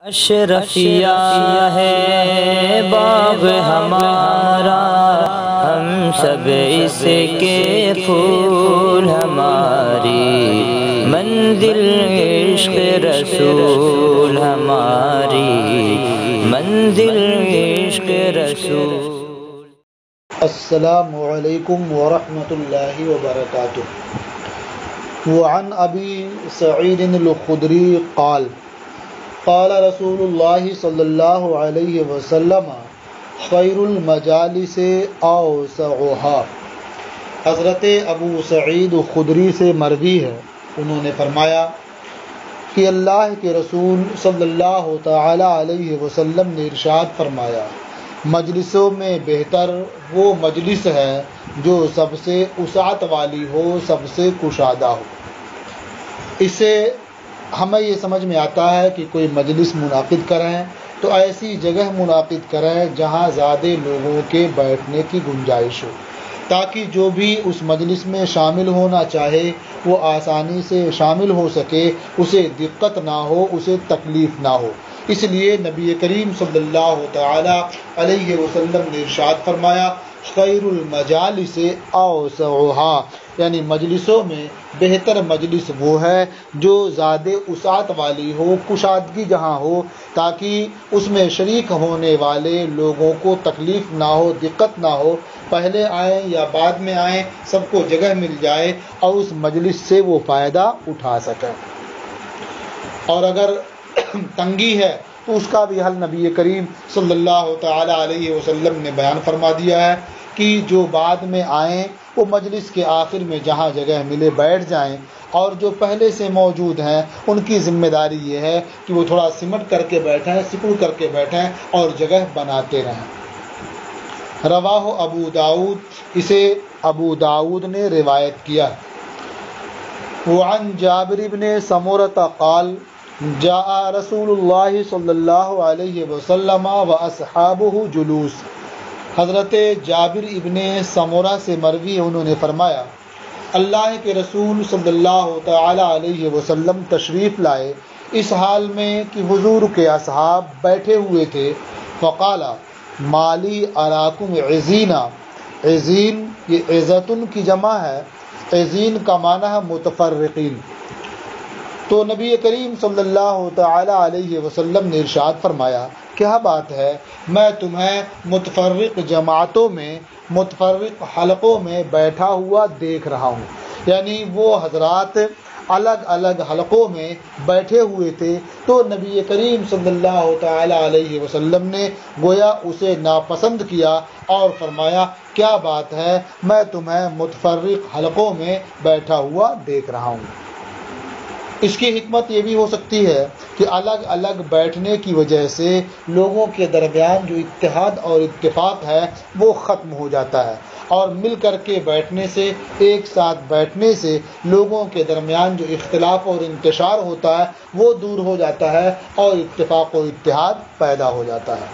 اشرفیہ ہے باب ہمارا، ہم سب اس کے پھول، ہماری منزل عشق رسول، ہماری منزل عشق رسول۔ السلام علیکم ورحمۃ اللہ وبرکاتہ۔ وعن ابی سعید الخدری قال قال رسول اللہ صلی اللہ علیہ وسلم خیر المجالس اوسعها۔ حضرت ابو سعید خدری سے مروی ہے، انہوں نے فرمایا کہ اللہ کے رسول صلی اللہ تعالی علیہ وسلم نے ارشاد فرمایا، مجلسوں میں بہتر وہ مجلس ہے جو سب سے وسعت والی ہو، سب سے کشادہ ہو۔ اس سے ہمیں یہ سمجھ میں آتا ہے کہ کوئی مجلس منعقد کریں تو ایسی جگہ منعقد کریں جہاں زیادہ لوگوں کے بیٹھنے کی گنجائش ہو، تاکہ جو بھی اس مجلس میں شامل ہونا چاہے وہ آسانی سے شامل ہو سکے، اسے دقت نہ ہو، اسے تکلیف نہ ہو۔ اس لیے نبی کریم صلی اللہ تعالی علیہ وسلم نے ارشاد فرمایا، خیر المجالس اوسعها، یعنی مجلسوں میں بہتر مجلس وہ ہے جو زیادہ وسعت والی ہو، کشادگی جہاں ہو، تاکہ اس میں شریک ہونے والے لوگوں کو تکلیف نہ ہو، دقت نہ ہو، پہلے آئیں یا بعد میں آئیں سب کو جگہ مل جائے اور اس مجلس سے وہ فائدہ اٹھا سکیں۔ اور اگر تنگی ہے تو اس کا بھی حل نبی کریم صلی اللہ تعالی علیہ وسلم نے بیان فرما دیا ہے کہ جو بعد میں آئیں وہ مجلس کے آخر میں جہاں جگہ ملے بیٹھ جائیں، اور جو پہلے سے موجود ہیں ان کی ذمہ داری یہ ہے کہ وہ تھوڑا سمٹ کر کے بیٹھیں، سکڑ کر کے بیٹھیں اور جگہ بناتے رہیں۔ رواہ ابو داؤد، اسے ابو داؤد نے روایت کیا۔ وعن جابر بن سمرہ قال جاء رسول اللہ صلی اللہ علیہ وسلم واصحابہ جلوس۔ حضرت جابر ابن سمرہ سے مروی، انہوں نے فرمایا، اللہ کے رسول صلی اللہ تعالی علیہ وسلم تشریف لائے اس حال میں کہ حضور کے اصحاب بیٹھے ہوئے تھے۔ فقال مالی اراکم عزینا، عزین یہ عزتن کی جمع ہے، عزین کا معنی ہے متفرقین۔ تو نبی کریم صلی اللہ تعالی علیہ وسلم نے ارشاد فرمایا، کیا بات ہے، میں تمہیں متفرق جماعتوں میں، متفرق حلقوں میں بیٹھا ہوا دیکھ رہا ہوں۔ یعنی وہ حضرات الگ الگ حلقوں میں بیٹھے ہوئے تھے، تو نبی کریم صلی اللہ تعالی علیہ وسلم نے گویا اسے ناپسند کیا اور فرمایا، کیا بات ہے، میں تمہیں متفرق حلقوں میں بیٹھا ہوا دیکھ رہا ہوں۔ اس کی حکمت یہ بھی ہو سکتی ہے کہ الگ الگ بیٹھنے کی وجہ سے لوگوں کے درمیان جو اتحاد اور اتفاق ہے وہ ختم ہو جاتا ہے، اور مل کر کے بیٹھنے سے، ایک ساتھ بیٹھنے سے لوگوں کے درمیان جو اختلاف اور انتشار ہوتا ہے وہ دور ہو جاتا ہے اور اتفاق و اتحاد پیدا ہو جاتا ہے۔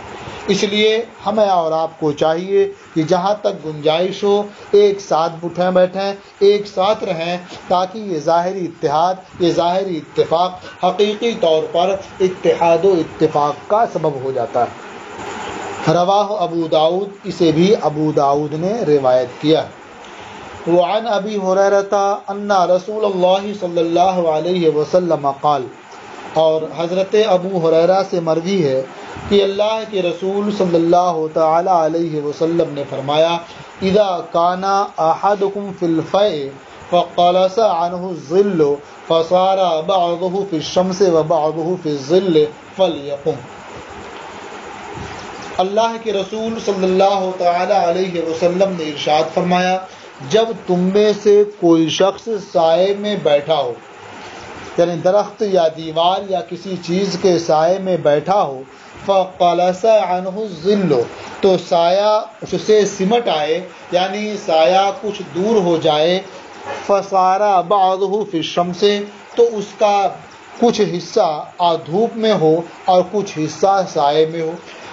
اس لیے ہمیں اور آپ کو چاہیے کہ جہاں تک گنجائش ہو ایک ساتھ اٹھیں بیٹھیں، ایک ساتھ رہیں، تاکہ یہ ظاہری اتحاد، یہ ظاہری اتفاق حقیقی طور پر اتحاد و اتفاق کا سبب ہو جاتا ہے۔ رواہ ابو داؤد، اسے بھی ابو داؤد نے روایت کیا۔ وعن ابی ہریرہ ان رسول اللہ صلی اللہ علیہ وسلم قال، اور حضرت ابو ہریرہ سے مروی ہے کہ اللہ کے رسول صلی اللہ تعالی علیہ وسلم نے فرمایا، اذا کان احدکم فی الفیء فقلص عنہ الظل فصار بعضه فی الشمس وبعضه فی الظل فلیقم۔ اللہ کے رسول صلی اللہ تعالی علیہ وسلم نے ارشاد فرمایا، جب تم میں سے کوئی شخص سائے میں بیٹھا ہو، یعنی درخت یا دیوار یا کسی چیز کے سائے میں بیٹھا ہو، فَقَلَسَ عَنْهُ الظِّلُّ، تو سایہ اس سے سمٹ آئے، یعنی سایہ کچھ دور ہو جائے، فَصَارَ بَعْضُهُ فِي الشَّمْسِ، تو اس کا کچھ حصہ دھوپ میں ہو اور کچھ حصہ سائے میں ہو۔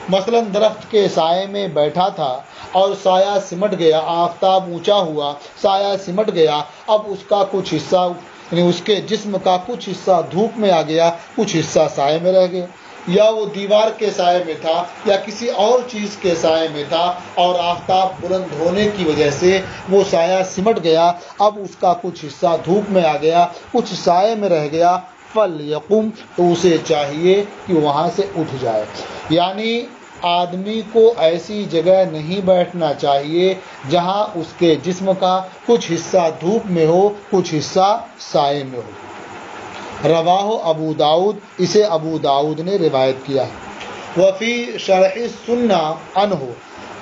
مثلا درخت کے سائے میں بیٹھا تھا اور سایہ سمٹ گیا، آفتاب اونچا ہوا، سایہ سمٹ گیا، اب اس کا کچھ حصہ، یعنی اس کے جسم کا کچھ حصہ دھوپ میں آ گیا، کچھ حصہ سائے میں رہ گیا۔ یا وہ دیوار کے سائے میں تھا یا کسی اور چیز کے سائے میں تھا اور آفتاب بلند ہونے کی وجہ سے وہ سایہ سمٹ گیا، اب اس کا کچھ حصہ دھوپ میں آ گیا، کچھ سائے میں رہ گیا، فَلْيَقُمْ، تو اسے چاہیے کہ وہاں سے اٹھ جائے۔ یعنی آدمی کو ایسی جگہ نہیں بیٹھنا چاہیے جہاں اس کے جسم کا کچھ حصہ دھوپ میں ہو، کچھ حصہ سائے میں ہو۔ رواہ ابو داؤد، اسے ابو داؤد نے روایت کیا ہے۔ وفی شرح السنہ عنہ،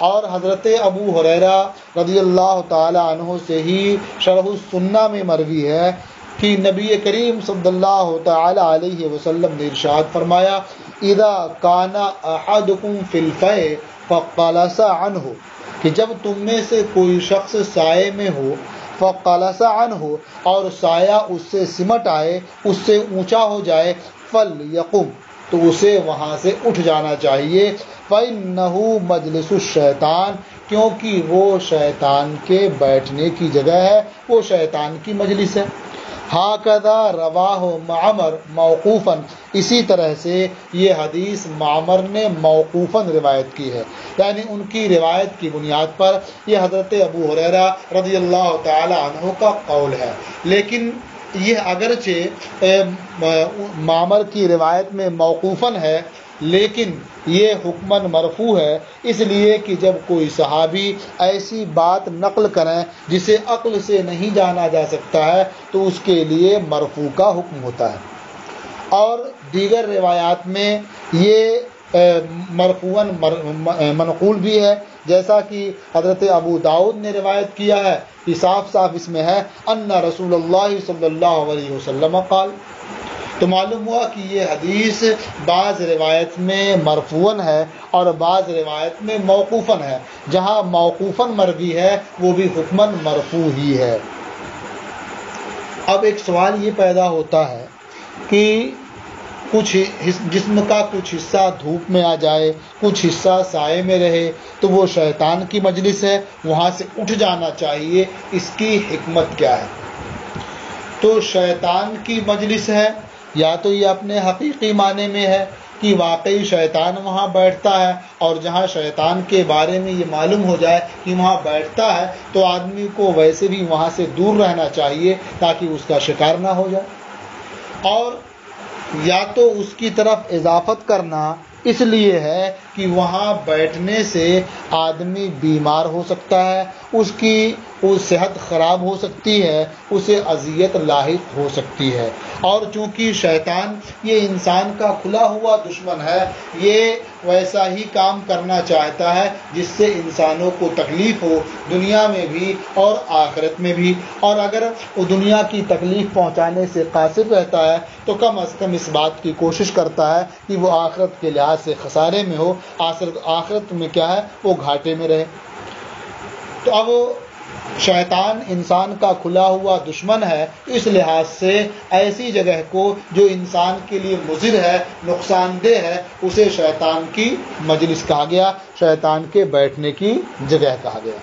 اور حضرت ابو ہریرہ رضی اللہ تعالی عنہ سے ہی شرح السنہ میں مروی ہے کہ نبی کریم صلی اللہ تعالی علیہ وسلم نے ارشاد فرمایا، اذا کان احدکم فی الفیء فقلس عنہ، کہ جب تم میں سے کوئی شخص سائے میں ہو، فقلس عنہ، اور سایہ اس سے سمٹ آئے، اس سے اونچا ہو جائے، فلیقم، تو اسے وہاں سے اٹھ جانا چاہیے، فإنہ مجلس الشیطان، کیونکہ وہ شیطان کے بیٹھنے کی جگہ ہے، وہ شیطان کی مجلس ہے۔ ہاکذا رواہ معمر موقوفاً، اسی طرح سے یہ حدیث معمر نے موقوفاً روایت کی ہے، یعنی ان کی روایت کی بنیاد پر یہ حضرت ابو ہریرہ رضی اللہ تعالی عنہ کا قول ہے۔ لیکن یہ اگرچہ معمر کی روایت میں موقوفاً ہے، لیکن یہ حکماً مرفوع ہے، اس لیے کہ جب کوئی صحابی ایسی بات نقل کریں جسے عقل سے نہیں جانا جا سکتا ہے تو اس کے لیے مرفوع کا حکم ہوتا ہے۔ اور دیگر روایات میں یہ مرفوعاً منقول بھی ہے، جیسا کہ حضرت ابو داؤد نے روایت کیا ہے کہ صاف صاف اس میں ہے ان رسول اللہ صلی اللہ علیہ وسلم قال۔ تو معلوم ہوا کہ یہ حدیث بعض روایت میں مرفوعاً ہے اور بعض روایت میں موقوفاً ہے، جہاں موقوفاً مروی ہے وہ بھی حکماً مرفوع ہی ہے۔ اب ایک سوال یہ پیدا ہوتا ہے کہ کچھ جسم کا کچھ حصہ دھوپ میں آ جائے، کچھ حصہ سائے میں رہے، تو وہ شیطان کی مجلس ہے، وہاں سے اٹھ جانا چاہیے، اس کی حکمت کیا ہے؟ تو شیطان کی مجلس ہے، یا تو یہ اپنے حقیقی معنی میں ہے کہ واقعی شیطان وہاں بیٹھتا ہے، اور جہاں شیطان کے بارے میں یہ معلوم ہو جائے کہ وہاں بیٹھتا ہے تو آدمی کو ویسے بھی وہاں سے دور رہنا چاہیے تاکہ اس کا شکار نہ ہو جائے۔ اور یا تو اس کی طرف اضافت کرنا اس لیے ہے کہ وہاں بیٹھنے سے آدمی بیمار ہو سکتا ہے، اس کی صحت خراب ہو سکتی ہے، اسے اذیت لاحق ہو سکتی ہے، اور چونکہ شیطان یہ انسان کا کھلا ہوا دشمن ہے، یہ ویسا ہی کام کرنا چاہتا ہے جس سے انسانوں کو تکلیف ہو، دنیا میں بھی اور آخرت میں بھی، اور اگر وہ دنیا کی تکلیف پہنچانے سے قاصر رہتا ہے تو کم از کم اس بات کی کوشش کرتا ہے کہ وہ آخرت کے لحاظ سے خسارے میں ہو، آخرت میں کیا ہے وہ گھاٹے میں رہے۔ تو اب شیطان انسان کا کھلا ہوا دشمن ہے، اس لحاظ سے ایسی جگہ کو جو انسان کے لیے مضر ہے، نقصان دہ ہے، اسے شیطان کی مجلس کہا گیا، شیطان کے بیٹھنے کی جگہ کہا گیا۔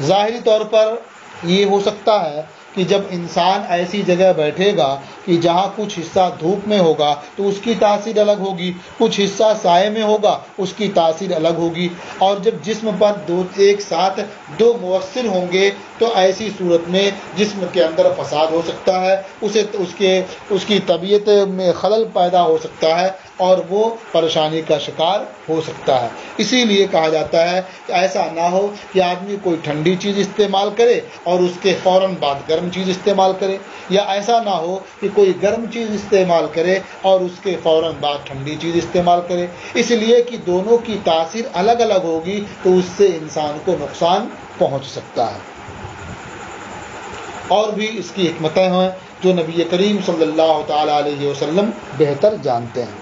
ظاہری طور پر یہ ہو سکتا ہے کہ جب انسان ایسی جگہ بیٹھے گا کہ جہاں کچھ حصہ دھوپ میں ہوگا تو اس کی تاثیر الگ ہوگی، کچھ حصہ سائے میں ہوگا اس کی تاثیر الگ ہوگی، اور جب جسم پر ایک ساتھ دو مؤثر ہوں گے تو ایسی صورت میں جسم کے اندر فساد ہو سکتا ہے، اس کی طبیعت میں خلل پیدا ہو سکتا ہے اور وہ پریشانی کا شکار ہو سکتا ہے۔ اسی لیے کہا جاتا ہے کہ ایسا نہ ہو کہ آدمی کوئی ٹھنڈی چیز استعمال کرے اور اس کے فوراً بعد گرم چیز استعمال کرے، یا ایسا نہ ہو کہ کوئی گرم چیز استعمال کرے اور اس کے فوراً بعد ٹھنڈی چیز استعمال کرے، اس لیے کہ دونوں کی تاثیر الگ الگ ہوگی تو اس سے انسان کو نقصان پہنچ سکتا ہے۔ اور بھی اس کی حکمتیں ہیں جو نبی کریم صلی اللہ تعالی علیہ وسلم بہتر جانتے ہیں۔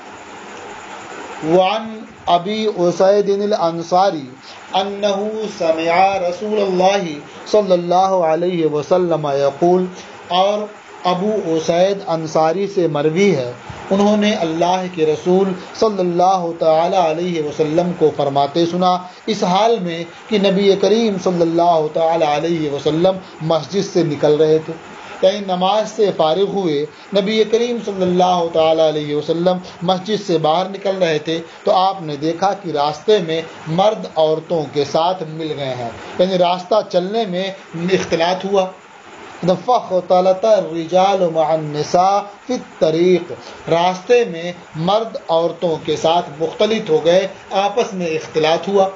وعن ابی اسید الانصاری انہ سمع رسول اللہ صلی اللہ علیہ وسلم یقول، اور ابو اسید انصاری سے مروی ہے، انہوں نے اللہ کے رسول صلی اللہ تعالی علیہ وسلم کو فرماتے سنا، اس حال میں کہ نبی کریم صلی اللہ تعالی علیہ وسلم مسجد سے نکل رہے تھے۔ یعنی نماز سے فارغ ہوئے نبی کریم صلی اللہ تعالیٰ علیہ وسلم مسجد سے باہر نکل رہے تھے تو آپ نے دیکھا کہ راستے میں مرد عورتوں کے ساتھ مل گئے ہیں، یعنی راستہ چلنے میں اختلاط ہوا۔ فاختلط الرجال مع النساء فی الطریق، راستے میں مرد عورتوں کے ساتھ مختلط ہو گئے، آپس میں اختلاط ہوا۔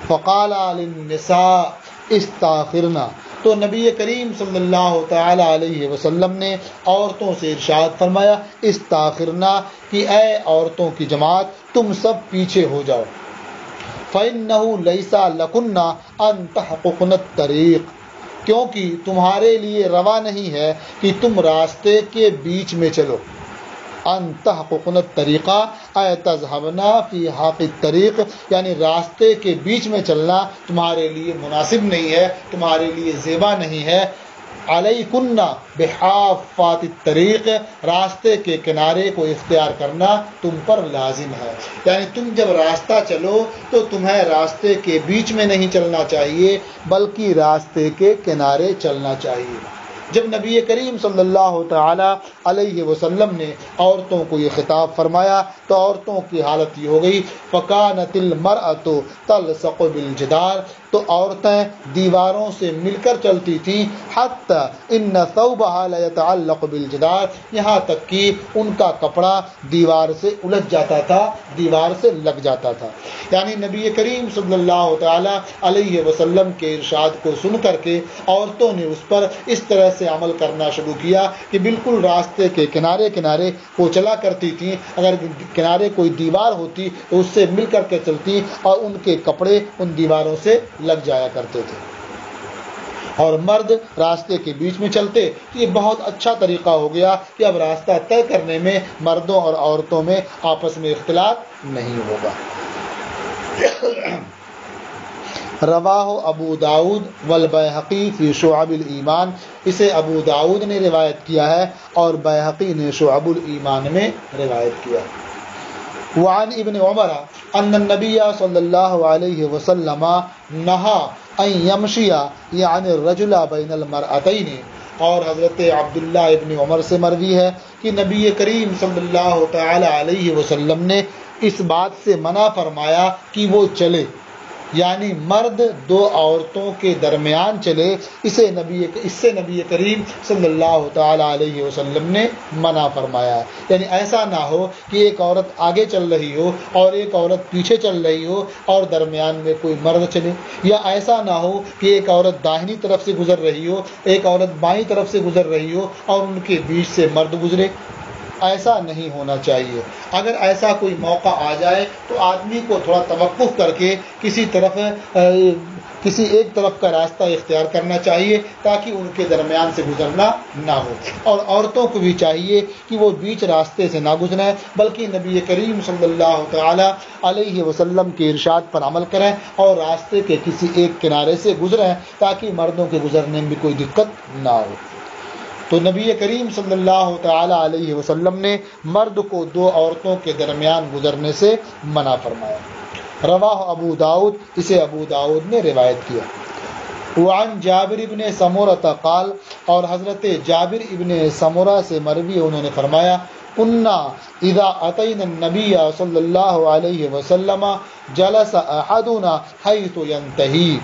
فقال للنساء استاخرنا، تو نبی کریم صلی اللہ تعالی علیہ وسلم نے عورتوں سے ارشاد فرمایا استاخرنا، کہ اے عورتوں کی جماعت تم سب پیچھے ہو جاؤ۔ فإنه ليس لكن أن تحققن الطريق، کیونکہ تمہارے لیے روا نہیں ہے کہ تم راستے کے بیچ میں چلو۔ ان تحققن الطریقہ اے تذهبنا فی حق الطریق، یعنی راستے کے بیچ میں چلنا تمہارے لیے مناسب نہیں ہے، تمہارے لیے زیبا نہیں ہے۔ علیکن بحافات الطریق، راستے کے کنارے کو اختیار کرنا تم پر لازم ہے، یعنی تم جب راستہ چلو تو تمہیں راستے کے بیچ میں نہیں چلنا چاہیے بلکہ راستے کے کنارے چلنا چاہیے۔ جب نبی کریم صلی اللہ تعالی علیہ وسلم نے عورتوں کو یہ خطاب فرمایا تو عورتوں کی حالت یہ ہو گئی، فکانت المرأۃ تلصق بالجدار، تو عورتیں دیواروں سے مل کر چلتی تھیں، حتی ان ثوبها لیتعلق بالجدار، یہاں تک کہ ان کا کپڑا دیوار سے الجھ جاتا تھا، دیوار سے لگ جاتا تھا۔ یعنی نبی کریم صلی اللہ تعالی علیہ وسلم کے ارشاد کو سن کر کے عورتوں نے اس پر اس طرح سے عمل کرنا شروع کیا کہ بالکل راستے کے کنارے کنارے وہ چلا کرتی تھیں، اگر کنارے کوئی دیوار ہوتی تو اس سے مل کر کے چلتی اور ان کے کپڑے ان دیواروں سے لگ جایا کرتے تھے، اور مرد راستے کے بیچ میں چلتے۔ تو یہ بہت اچھا طریقہ ہو گیا کہ اب راستہ طے کرنے میں مردوں اور عورتوں میں آپس میں اختلاط نہیں ہوگا۔ رواہ ابو داؤد والبیہقی فی شعب الایمان، اسے ابو داؤد نے روایت کیا ہے اور بیہقی نے شعب الایمان میں روایت کیا۔ وعن ابن عمر ان النبی صلی اللہ علیہ وسلم نہا ان یمشی یعنی الرجل بین المرأتین، اور حضرت عبداللہ ابن عمر سے مروی ہے کہ نبی کریم صلی اللہ تعالی علیہ وسلم نے اس بات سے منع فرمایا کہ وہ چلے، یعنی مرد دو عورتوں کے درمیان چلے، اس سے نبی کریم صلی اللہ تعالی علیہ وسلم نے منع فرمایا۔ یعنی ایسا نہ ہو کہ ایک عورت آگے چل رہی ہو اور ایک عورت پیچھے چل رہی ہو اور درمیان میں کوئی مرد چلے، یا ایسا نہ ہو کہ ایک عورت داہنی طرف سے گزر رہی ہو، ایک عورت بائیں طرف سے گزر رہی ہو اور ان کے بیچ سے مرد گزرے، ایسا نہیں ہونا چاہیے۔ اگر ایسا کوئی موقع آ جائے تو آدمی کو تھوڑا توقف کر کے کسی ایک طرف کا راستہ اختیار کرنا چاہیے تاکہ ان کے درمیان سے گزرنا نہ ہو، اور عورتوں کو بھی چاہیے کہ وہ بیچ راستے سے نہ گزریں بلکہ نبی کریم صلی اللہ تعالی علیہ وسلم کے ارشاد پر عمل کریں اور راستے کے کسی ایک کنارے سے گزریں تاکہ مردوں کے گزرنے میں کوئی دقت نہ ہو۔ تو نبی کریم صلی اللہ تعالی علیہ وسلم نے مرد کو دو عورتوں کے درمیان گزرنے سے منع فرمایا۔ رواہ ابو داؤد، اسے ابو داؤد نے روایت کیا۔ وعن جابر ابن سمورہ قال، اور حضرت جابر ابن سمورہ سے مروی انہوں نے فرمایا کنا اذا اتینا النبی صلی اللہ علیہ وسلم جلس احدنا حیث ینتہی،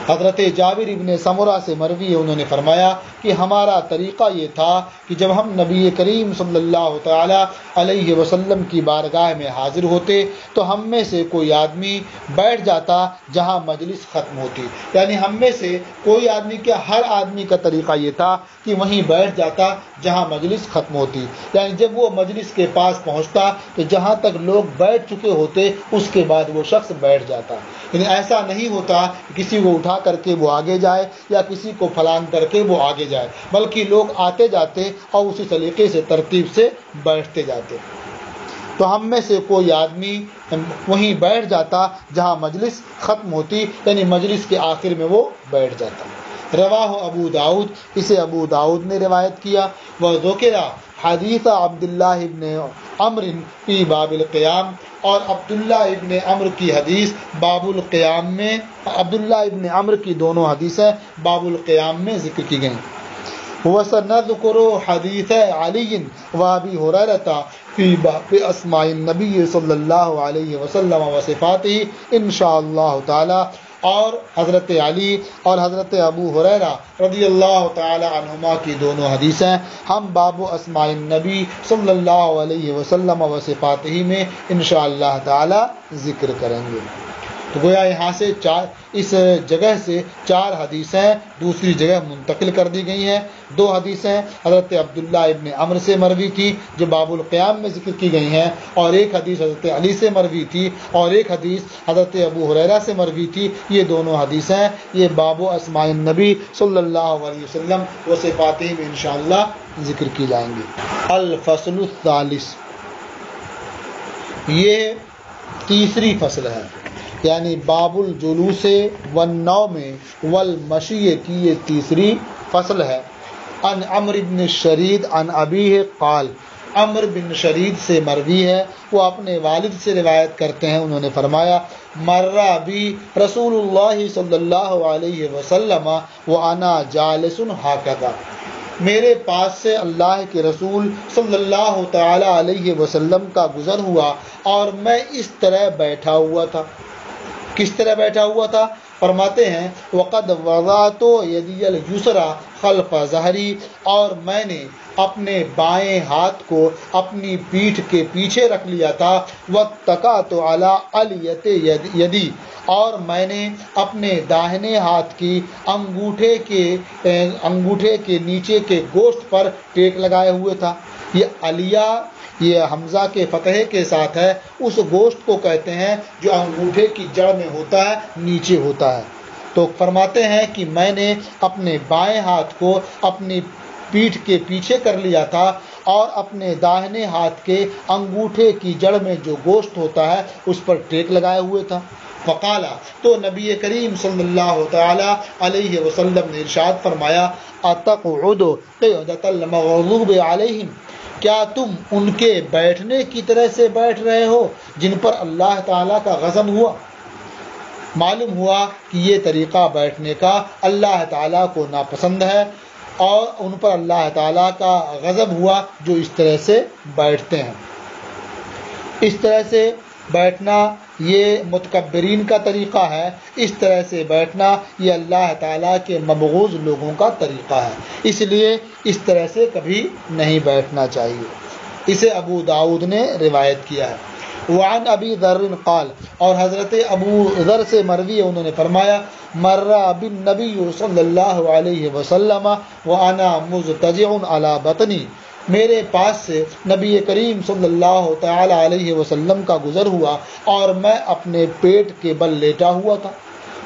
حضرت جابر ابن سمرہ سے مروی انہوں نے فرمایا کہ ہمارا طریقہ یہ تھا کہ جب ہم نبی کریم صلی اللہ تعالی علیہ وسلم کی بارگاہ میں حاضر ہوتے تو ہم میں سے کوئی آدمی بیٹھ جاتا جہاں مجلس ختم ہوتی، یعنی ہم میں سے کوئی آدمی، کیا ہر آدمی کا طریقہ یہ تھا کہ وہیں بیٹھ جاتا جہاں مجلس ختم ہوتی، یعنی جب وہ مجلس کے پاس پہنچتا تو جہاں تک لوگ بیٹھ چکے ہوتے اس کے بعد وہ شخص بیٹھ جاتا، یعنی ایسا نہیں ہوتا کہ کسی کو اٹھا کر کے وہ آگے جائے یا کسی کو فلان کر کے وہ آگے جائے، بلکہ لوگ آتے جاتے اور اسی طریقے سے ترتیب سے بیٹھتے جاتے۔ تو ہم میں سے کوئی آدمی وہیں بیٹھ جاتا جہاں مجلس ختم ہوتی، یعنی مجلس کے آخر میں وہ بیٹھ جاتا۔ رواہ ابو داؤد، اسے ابو داؤد نے روایت کیا۔ وذکر حدیث عبداللہ ابن عمر فی باب القیام، اور عبداللہ ابن عمر کی حدیث باب القیام میں، عبداللہ ابن عمر کی دونوں حدیثیں باب القیام میں ذکر کی گئیں۔ وسنذكر حديث علي وابي هريرة في باب اسماء النبي صلی اللہ علیہ وسلم وصفاته ان شاء اللہ تعالی. اور حضرت علی اور حضرت ابو ہریرہ رضی اللہ تعالی عنہما کی دونوں حدیثیں ہم باب اسماء النبی صلی اللہ علیہ وسلم و صفاتہ میں انشاءاللہ تعالی ذکر کریں گے. تو گویا یہاں سے اس جگہ سے 4 حدیثیں دوسری جگہ منتقل کر دی گئی ہیں. 2 حدیثیں حضرت عبداللہ ابن عمر سے مروی تھی جو باب القیام میں ذکر کی گئی ہیں، اور ایک حدیث حضرت علی سے مروی تھی، اور ایک حدیث حضرت ابو ہریرہ سے مروی تھی. یہ دونوں حدیثیں یہ باب اسماء النبی صلی اللہ علیہ وسلم و صفاتہ میں انشاءاللہ ذکر کی جائیں گی. الفصل الثالث، یہ تیسری فصل ہے، یعنی باب الجلوس والنوم والمشی کی یہ تیسری فصل ہے. عن عمرو بن شرید عن ابیہ قال، عمرو بن شرید سے مروی ہے، وہ اپنے والد سے روایت کرتے ہیں، انہوں نے فرمایا مرہ بی رسول اللہ صلی اللہ علیہ وسلم وانا جالس ہکذا، میرے پاس سے اللہ کے رسول صلی اللہ تعالی علیہ وسلم کا گزر ہوا اور میں اس طرح بیٹھا ہوا تھا. کس طرح بیٹھا ہوا تھا؟ فرماتے ہیں وقد وضعت یدی الیسری خلف ظہری، اور میں نے اپنے بائیں ہاتھ کو اپنی پیٹھ کے پیچھے رکھ لیا تھا. واتکأت علی الیت یدی، اور میں نے اپنے داہنے ہاتھ کی انگوٹھے کے نیچے کے گوشت پر ٹیک لگائے ہوئے تھا. یہ علیہ یہ حمزہ کے فتحے کے ساتھ ہے، اس گوشت کو کہتے ہیں جو انگوٹھے کی جڑ میں ہوتا ہے، نیچے ہوتا ہے. تو فرماتے ہیں کہ میں نے اپنے بائیں ہاتھ کو اپنی پیٹھ کے پیچھے کر لیا تھا اور اپنے داہنے ہاتھ کے انگوٹھے کی جڑ میں جو گوشت ہوتا ہے اس پر ٹیک لگائے ہوئے تھا. فقال، تو نبی کریم صلی اللہ تعالی علیہ وسلم نے ارشاد فرمایا اتقعد قعدۃ المغضوب علیہم، کیا تم ان کے بیٹھنے کی طرح سے بیٹھ رہے ہو جن پر اللہ تعالیٰ کا غضب ہوا؟ معلوم ہوا کہ یہ طریقہ بیٹھنے کا اللہ تعالیٰ کو ناپسند ہے اور ان پر اللہ تعالیٰ کا غضب ہوا جو اس طرح سے بیٹھتے ہیں. اس طرح سے بیٹھنا یہ متکبرین کا طریقہ ہے، اس طرح سے بیٹھنا یہ اللہ تعالیٰ کے مبغوض لوگوں کا طریقہ ہے، اس لیے اس طرح سے کبھی نہیں بیٹھنا چاہیے. اسے ابو داؤد نے روایت کیا ہے. وعن ابی ذر قال، اور حضرت ابو ذر سے مروی ہے، انہوں نے فرمایا مرہ بالنبی صلی اللہ علیہ وسلم وانا مضطجع علی بطنی، میرے پاس سے نبی کریم صلی اللہ تعالی علیہ وسلم کا گزر ہوا اور میں اپنے پیٹ کے بل لیٹا ہوا تھا.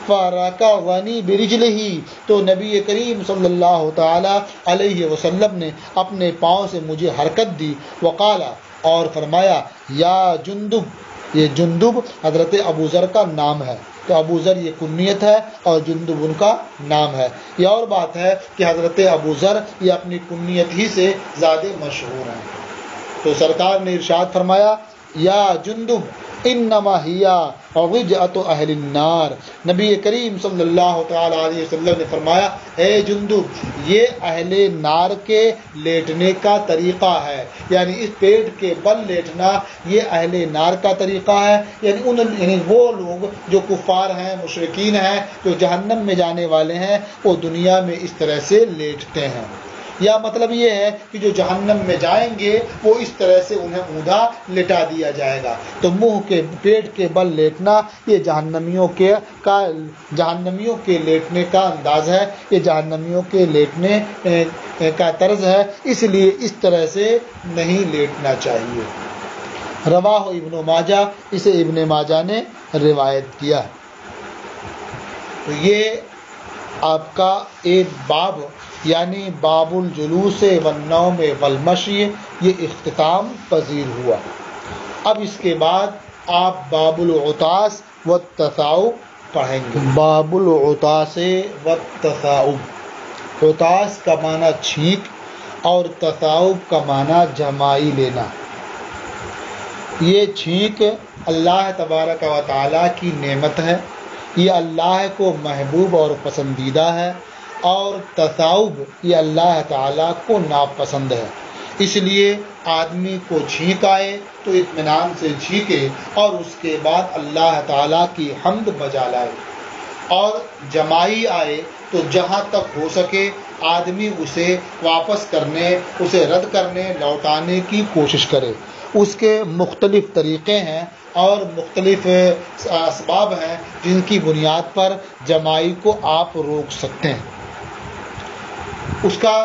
فرکضنی برجلہ، تو نبی کریم صلی اللہ تعالی علیہ وسلم نے اپنے پاؤں سے مجھے حرکت دی. وقال، اور فرمایا یا جندب، یہ جندب حضرت ابو ذر کا نام ہے، تو ابو ذر یہ کنیت ہے اور جندب ان کا نام ہے. یہ اور بات ہے کہ حضرت ابو ذر یہ اپنی کنیت ہی سے زیادہ مشہور ہیں. تو سرکار نے ارشاد فرمایا یا جندب انما ہی وجعت اہل النار، نبی کریم صلی اللہ تعالی علیہ وسلم نے فرمایا اے جندب، یہ اہل نار کے لیٹنے کا طریقہ ہے، یعنی اس پیٹ کے بل لیٹنا یہ اہل نار کا طریقہ ہے. یعنی وہ لوگ جو کفار ہیں، مشرکین ہیں، جو جہنم میں جانے والے ہیں، وہ دنیا میں اس طرح سے لیٹتے ہیں. یا مطلب یہ ہے کہ جو جہنم میں جائیں گے وہ اس طرح سے انہیں اوندا لٹا دیا جائے گا. تو منہ کے پیٹ کے بل لیٹنا یہ جہنمیوں کے لیٹنے کا انداز ہے، یہ جہنمیوں کے لیٹنے کا طرز ہے، اس لیے اس طرح سے نہیں لیٹنا چاہیے. رواہ ابن ماجہ، اسے ابن ماجہ نے روایت کیا. تو یہ آپ کا ایک باب یعنی باب الجلوس والنوم والمشی یہ اختتام پذیر ہوا. اب اس کے بعد آپ باب العطاس والتثاؤب پڑھیں گے. باب العطاس والتثاؤب، عطاس کا معنی چھینک اور تثاؤب کا معنی جمائی لینا. یہ چھینک اللہ تبارک و تعالیٰ کی نعمت ہے، یہ اللہ کو محبوب اور پسندیدہ ہے، اور تصاؤب یہ اللہ تعالیٰ کو ناپسند ہے۔ اس لیے آدمی کو چھینک آئے تو اطمینان سے چھینکے اور اس کے بعد اللہ تعالیٰ کی حمد بجا لائے، اور جمائی آئے تو جہاں تک ہو سکے آدمی اسے واپس کرنے، اسے رد کرنے، لوٹانے کی کوشش کرے۔ اس کے مختلف طریقے ہیں اور مختلف اسباب ہیں جن کی بنیاد پر جمائی کو آپ روک سکتے ہیں۔ اس کا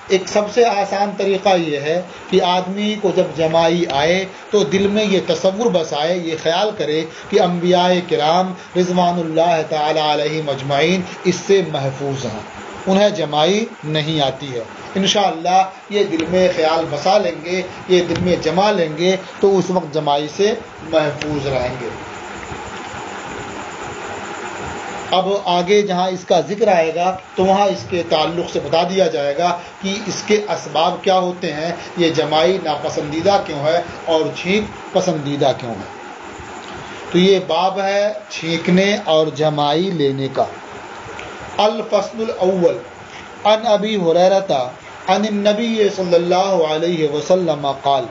ایک سب سے آسان طریقہ یہ ہے کہ آدمی کو جب جمائی آئے تو دل میں یہ تصور بسائے، یہ خیال کرے کہ انبیاء کرام رضوان اللہ تعالی علیہم اجمعین اس سے محفوظ ہیں، انہیں جمائی نہیں آتی ہے۔ انشاءاللہ یہ دل میں خیال بسا لیں گے، یہ دل میں جما لیں گے تو اس وقت جمائی سے محفوظ رہیں گے۔ اب آگے جہاں اس کا ذکر آئے گا تو وہاں اس کے تعلق سے بتا دیا جائے گا کہ اس کے اسباب کیا ہوتے ہیں، یہ جمائی ناپسندیدہ کیوں ہے اور چھینک پسندیدہ کیوں ہے۔ تو یہ باب ہے چھینکنے اور جمائی لینے کا۔ الفصل الاول عن ابی ہریرہ عن النبی صلی اللہ علیہ وسلم قال،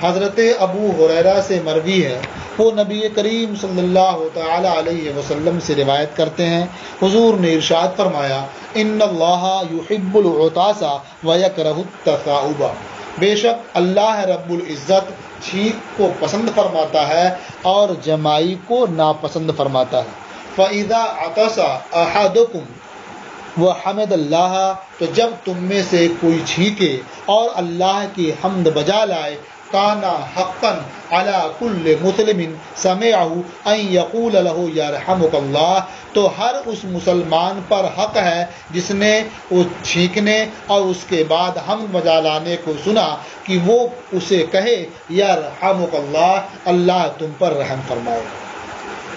حضرت ابو ہریرہ سے مروی ہے، وہ نبی کریم صلی اللہ تعالی علیہ وسلم سے روایت کرتے ہیں، حضور نے ارشاد فرمایا، ان اللہ یحب العطاس ویکرہ التثاؤب، بے شک اللہ رب العزت چھینک کو پسند فرماتا ہے اور جمائی کو ناپسند فرماتا ہے۔ فَإِذَا عَطَسَ أَحَدُكُمْ وَحَمِدَ اللَّهَ، تو جب تم میں سے کوئی چھینکے اور اللہ کی حمد بجا لائے، کانا حقا علی کل مسلم سمعہ ان یقول لہ یرحمک اللہ، تو ہر اس مسلمان پر حق ہے جس نے اس چھینکنے اور اس کے بعد حمد بجا لانے کو سنا کہ وہ اسے کہے یرحمک اللہ، اللہ تم پر رحم فرمائے۔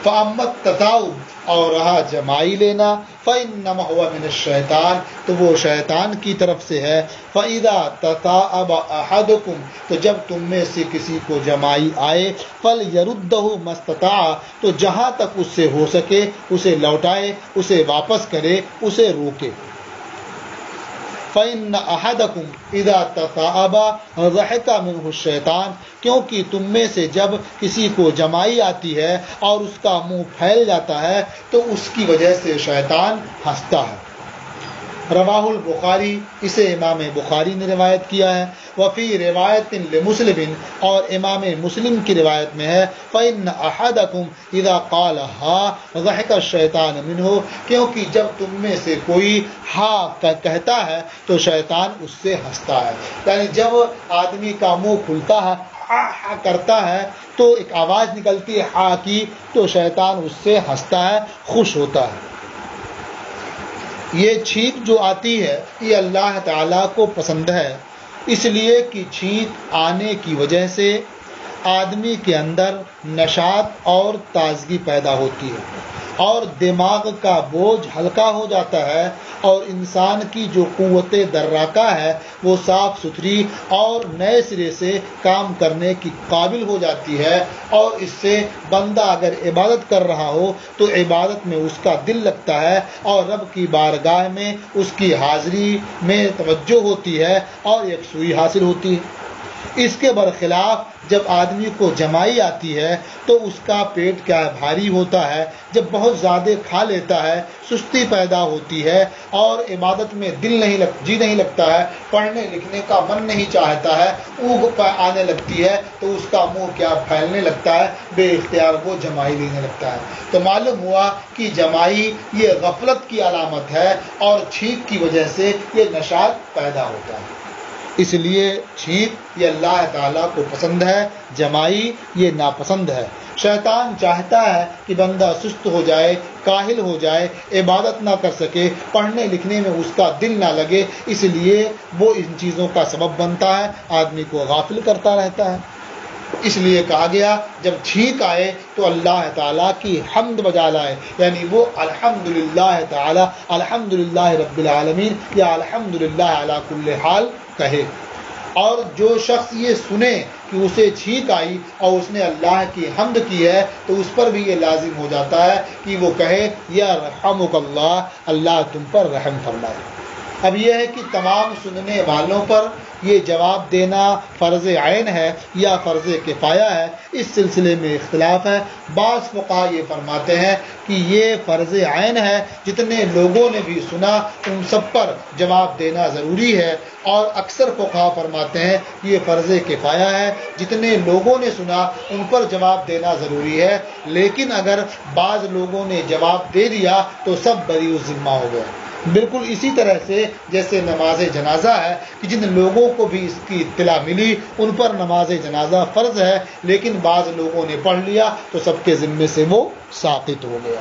فَأَمَّا التَّثَاؤُبُ، اور رہا جمائی لینا، فَإِنَّمَا هُوَ مِنَ الشَّيْطَانِ، تو وہ شیطان کی طرف سے ہے۔ فَإِذَا تَثَاءَبَ أَحَدُكُمْ، تو جب تم میں سے کسی کو جمائی آئے، فَلْيَرُدَّهُ مَا اسْتَطَاعَ، تو جہاں تک اس سے ہو سکے اسے لوٹائے، اسے واپس کرے، اسے روکے۔ فَإِنَّ أَحَدَكُمْ إِذَا تَثَاءَبَ ضَحِكَ مِنْهُ الشَّيْطَانُ، کیونکہ تم میں سے جب کسی کو جمائی آتی ہے اور اس کا منہ پھیل جاتا ہے تو اس کی وجہ سے شیطان ہنستا ہے۔ رواہ البخاری، اسے امام بخاری نے روایت کیا ہے۔ وفی روایت لمسلم، اور امام مسلم کی روایت میں ہے، فإن أحدكم إذا قال ہا ضحك الشیطان منہ، کیونکہ جب تم میں سے کوئی ہا کہتا ہے تو شیطان اس سے ہنستا ہے۔ یعنی جب آدمی کا منہ کھلتا ہے، ہا کرتا ہے تو ایک آواز نکلتی ہے ہا کی، تو شیطان اس سے ہنستا ہے، خوش ہوتا ہے۔ یہ چھینک جو آتی ہے یہ اللہ تعالیٰ کو پسند ہے، اس لیے کہ چھینک آنے کی وجہ سے آدمی کے اندر نشاط اور تازگی پیدا ہوتی ہے اور دماغ کا بوجھ ہلکا ہو جاتا ہے، اور انسان کی جو قوت دراکہ ہے وہ صاف ستھری اور نئے سرے سے کام کرنے کی قابل ہو جاتی ہے، اور اس سے بندہ اگر عبادت کر رہا ہو تو عبادت میں اس کا دل لگتا ہے اور رب کی بارگاہ میں اس کی حاضری میں توجہ ہوتی ہے اور یکسوئی حاصل ہوتی ہے۔ اس کے برخلاف جب آدمی کو جمائی آتی ہے تو اس کا پیٹ کیا بھاری ہوتا ہے، جب بہت زیادہ کھا لیتا ہے سستی پیدا ہوتی ہے اور عبادت میں دل نہیں لگتا ہے، پڑھنے لکھنے کا من نہیں چاہتا ہے، اونگ آنے لگتی ہے تو اس کا منہ کیا پھیلنے لگتا ہے، بے اختیار وہ جمائی لینے لگتا ہے۔ تو معلوم ہوا کہ جمائی یہ غفلت کی علامت ہے اور چھینک کی وجہ سے یہ نشاط پیدا ہوتا ہے۔ اس لیے چھینک یہ اللہ تعالیٰ کو پسند ہے، جمائی یہ ناپسند ہے۔ شیطان چاہتا ہے کہ بندہ سست ہو جائے، کاہل ہو جائے، عبادت نہ کر سکے، پڑھنے لکھنے میں اس کا دل نہ لگے، اس لیے وہ ان چیزوں کا سبب بنتا ہے، آدمی کو غافل کرتا رہتا ہے۔ اس لیے کہا گیا جب چھینک آئے تو اللہ تعالیٰ کی حمد بجا لائے، یعنی وہ الحمدللہ تعالیٰ، الحمدللہ رب العالمین یا الحمدللہ علی کل حال کہے۔ اور جو شخص یہ سنے کہ اسے چھینک آئی اور اس نے اللہ کی حمد کی ہے تو اس پر بھی یہ لازم ہو جاتا ہے کہ وہ کہے یا رحمک اللہ، اللہ تم پر رحم فرمائے۔ اب یہ ہے کہ تمام سننے والوں پر یہ جواب دینا فرض عین ہے یا فرض کفایہ ہے، اس سلسلے میں اختلاف ہے۔ بعض فقہا یہ فرماتے ہیں کہ یہ فرض عین ہے، جتنے لوگوں نے بھی سنا ان سب پر جواب دینا ضروری ہے، اور اکثر فقہا فرماتے ہیں کہ یہ فرض کفایہ ہے، جتنے لوگوں نے سنا ان پر جواب دینا ضروری ہے، لیکن اگر بعض لوگوں نے جواب دے دیا تو سب بری الذمہ ہو گئے۔ بالکل اسی طرح سے جیسے نماز جنازہ ہے کہ جن لوگوں کو بھی اس کی اطلاع ملی ان پر نماز جنازہ فرض ہے، لیکن بعض لوگوں نے پڑھ لیا تو سب کے ذمے سے وہ ساقط ہو گیا۔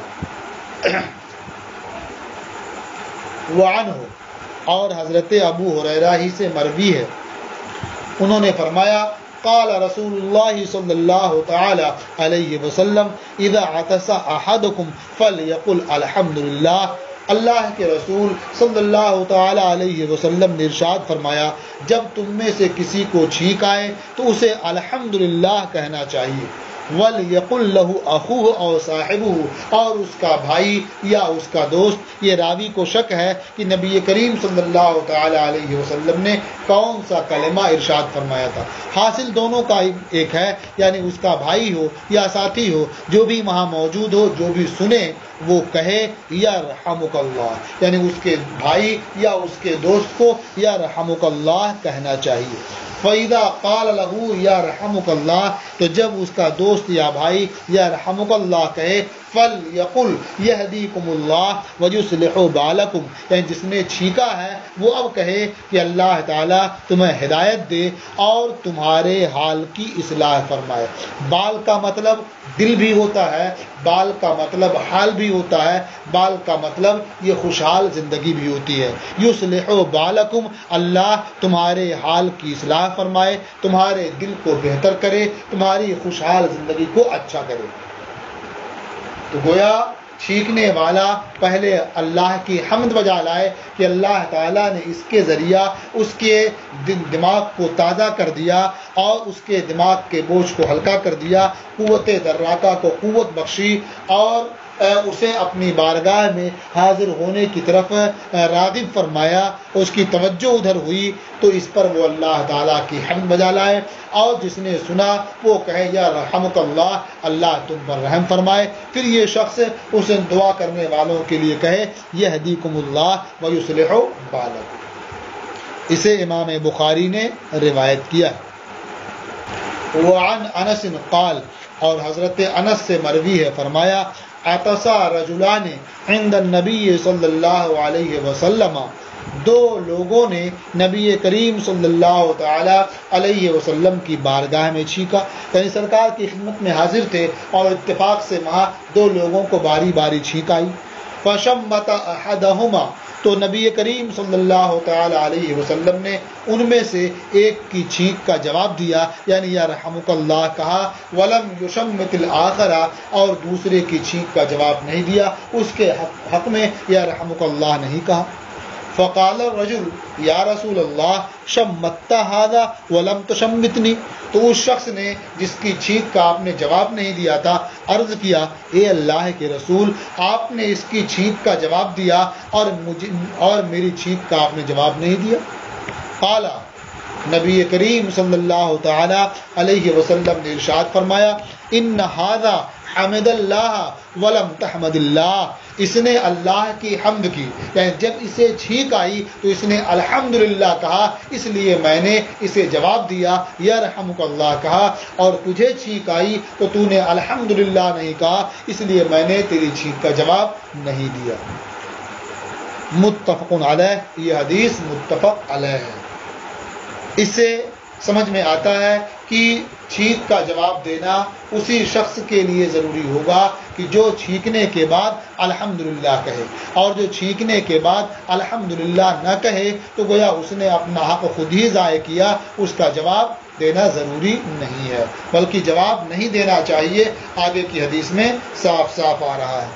وعنہ، اور حضرت ابو ہریرہ ہی سے مروی ہے، انہوں نے فرمایا قال رسول اللہ صلی اللہ تعالی علیہ وسلم اذا عطس احدکم فلیقل الحمدللہ، اللہ کے رسول صلی اللہ تعالی علیہ وسلم نے ارشاد فرمایا جب تم میں سے کسی کو چھینک آئے تو اسے الحمدللہ کہنا چاہیے، وَلْيَقُلْ لَهُ أَخُوهُ أَوْ صَاحِبُهُ، اور اس کا بھائی یا اس کا دوست۔ یہ راوی کو شک ہے کہ نبی کریم صلی اللہ تعالی علیہ وسلم نے کون سا کلمہ ارشاد فرمایا تھا۔ حاصل دونوں کا ایک ہے، یعنی اس کا بھائی ہو یا ساتھی ہو، جو بھی وہاں موجود ہو، جو بھی سنے وہ کہے یا رحمک اللہ، یعنی اس کے بھائی یا اس کے دوست کو یا رحمک اللہ کہنا چاہیے۔ فَإِذَا قَالَ لَهُ یا رحمک اللہ، تو جب اس کا دوست یا بھائی یا رحمک اللہ کہے، فَلْيَقُلْ يَهْدِيكُمُ اللَّهُ وَيُصْلِحُ بَالَكُمْ، یعنی جس نے چھینکا ہے وہ اب کہے کہ اللہ تعالیٰ تمہیں ہدایت دے اور تمہارے حال کی اصلاح فرمائے۔ بال کا مطلب دل بھی ہوتا ہے، بال کا مطلب حال بھی ہوتا ہے، بال کا مطلب یہ خوشحال زندگی بھی ہوتی ہے۔ یصلح بالکم، اللہ تمہارے حال کی اصلاح فرمائے، تمہارے دل کو بہتر کرے، تمہاری خوشحال زندگی کو اچھا کرے۔ تو گویا چھینکنے والا پہلے اللہ کی حمد بجا لائے کہ اللہ تعالیٰ نے اس کے ذریعہ اس کے دماغ کو تازہ کر دیا اور اس کے دماغ کے بوجھ کو ہلکا کر دیا، قوت دراکہ کو قوت بخشی اور اسے اپنی بارگاہ میں حاضر ہونے کی طرف راغب فرمایا، اس کی توجہ ادھر ہوئی، تو اس پر وہ اللہ تعالیٰ کی حمد بجا لائے، اور جس نے سنا وہ کہے یا رحمک اللہ، اللہ تم پر رحم فرمائے۔ پھر یہ شخص اس دعا کرنے والوں کے لیے کہے یہدیکم اللہ ویصلح بالکم۔ اسے امام بخاری نے روایت کیا۔ وعن انس قال، اور حضرت انس سے مروی ہے، فرمایا عطسا رجلان عند النبی صلی اللہ علیہ وسلم، دو لوگوں نے نبی کریم صلی اللہ تعالی علیہ وسلم کی بارگاہ میں چھینکا، یعنی سرکار کی خدمت میں حاضر تھے اور اتفاق سے وہاں دو لوگوں کو باری باری چھینک آئی۔ فشمت احدہما، تو نبی کریم صلی اللہ تعالی علیہ وسلم نے ان میں سے ایک کی چھینک کا جواب دیا، یعنی یا رحمک اللہ کہا، ولم یشمت الآخر، اور دوسرے کی چھینک کا جواب نہیں دیا، اس کے حق میں یا رحمک اللہ نہیں کہا۔ فقال الرجل یا رسول اللہ شمت هذا ولم تشمتنی، تو اس شخص نے جس کی چھینک کا آپ نے جواب نہیں دیا تھا عرض کیا اے اللہ کے رسول، آپ نے اس کی چھینک کا جواب دیا اور میری چھینک کا آپ نے جواب نہیں دیا۔ قال، نبی کریم صلی اللہ تعالی علیہ وسلم نے ارشاد فرمایا ان هذا حمد اللہ ولم تحمد اللہ، اس نے اللہ کی حمد کی، یعنی جب اسے چھینک آئی تو اس نے الحمدللہ کہا، اس لیے میں نے اسے جواب دیا یا رحمک اللہ کہا، اور تجھے چھینک آئی تو تو نے الحمدللہ نہیں کہا، اس لیے میں نے تیری چھینک کا جواب نہیں دیا۔ متفق علیہ، یہ حدیث متفق علیہ ہے۔ اس سے سمجھ میں آتا ہے کہ چھینک کا جواب دینا اسی شخص کے لیے ضروری ہوگا کہ جو چھینکنے کے بعد الحمدللہ کہے، اور جو چھینکنے کے بعد الحمدللہ نہ کہے تو گویا اس نے اپنا حق خود ہی ضائع کیا، اس کا جواب دینا ضروری نہیں ہے، بلکہ جواب نہیں دینا چاہیے، آگے کی حدیث میں صاف صاف آ رہا ہے۔